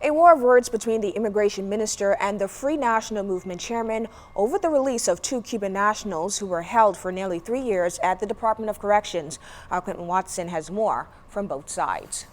A war of words between the immigration minister and the Free National Movement chairman over the release of two Cuban nationals who were held for nearly 3 years at the Department of Corrections. Our Clinton Watson has more from both sides.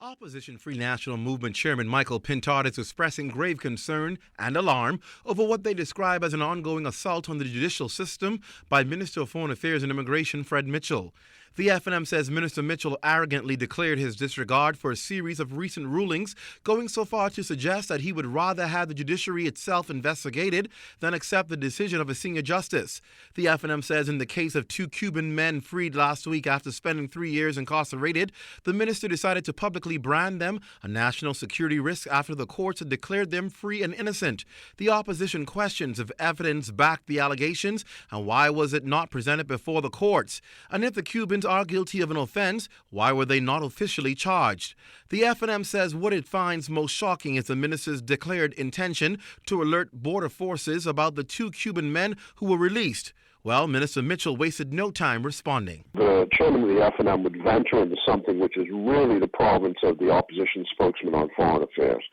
Opposition Free National Movement Chairman Michael Pintard is expressing grave concern and alarm over what they describe as an ongoing assault on the judicial system by Minister of Foreign Affairs and Immigration Fred Mitchell. The F&M says Minister Mitchell arrogantly declared his disregard for a series of recent rulings, going so far to suggest that he would rather have the judiciary itself investigated than accept the decision of a senior justice. The F&M says in the case of two Cuban men freed last week after spending 3 years incarcerated, the minister decided to publicly brand them a national security risk after the courts had declared them free and innocent. The opposition questions if evidence backed the allegations and why was it not presented before the courts. And if the Cubans are guilty of an offense, why were they not officially charged? The F&M says what it finds most shocking is the minister's declared intention to alert border forces about the two Cuban men who were released. Well, Minister Mitchell wasted no time responding. The chairman of the F&M would venture into something which is really the province of the opposition spokesman on foreign affairs.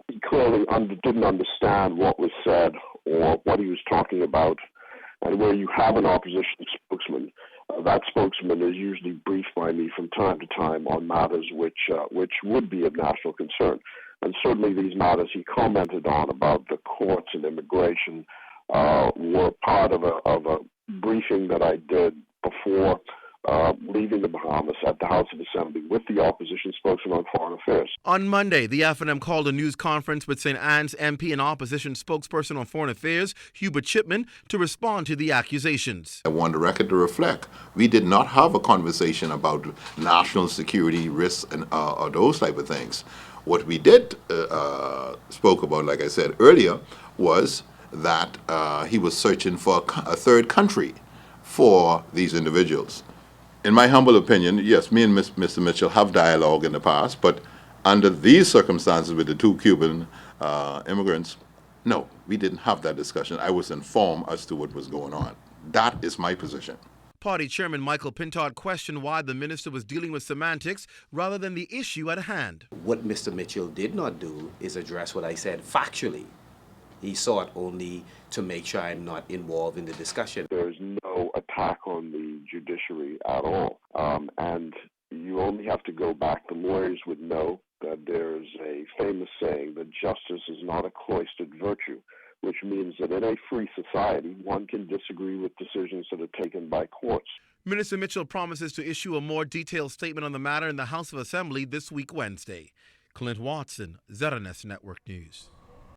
He clearly didn't understand what was said or what he was talking about. And where you have an opposition spokesman, that spokesman is usually briefed by me from time to time on matters which would be of national concern. And certainly these matters he commented on about the courts and immigration were part of a briefing that I did before leaving the Bahamas at the House of Assembly with the opposition spokesman on foreign affairs. On Monday, the F&M called a news conference with St. Anne's MP and opposition spokesperson on foreign affairs, Hubert Chipman, to respond to the accusations. I want the record to reflect we did not have a conversation about national security risks and or those type of things. What we did spoke about, like I said earlier, was that he was searching for a third country for these individuals. In my humble opinion, yes, me and Mr. Mitchell have dialogue in the past, but under these circumstances with the two Cuban immigrants, no, we didn't have that discussion. I was informed as to what was going on. That is my position. Party Chairman Michael Pintard questioned why the minister was dealing with semantics rather than the issue at hand. What Mr. Mitchell did not do is address what I said factually. He sought only to make sure I'm not involved in the discussion. There's no attack on the judiciary at all. And you only have to go back. The lawyers would know that there's a famous saying that justice is not a cloistered virtue, which means that in a free society, one can disagree with decisions that are taken by courts. Minister Mitchell promises to issue a more detailed statement on the matter in the House of Assembly this week, Wednesday. Clint Watson, ZNS Network News.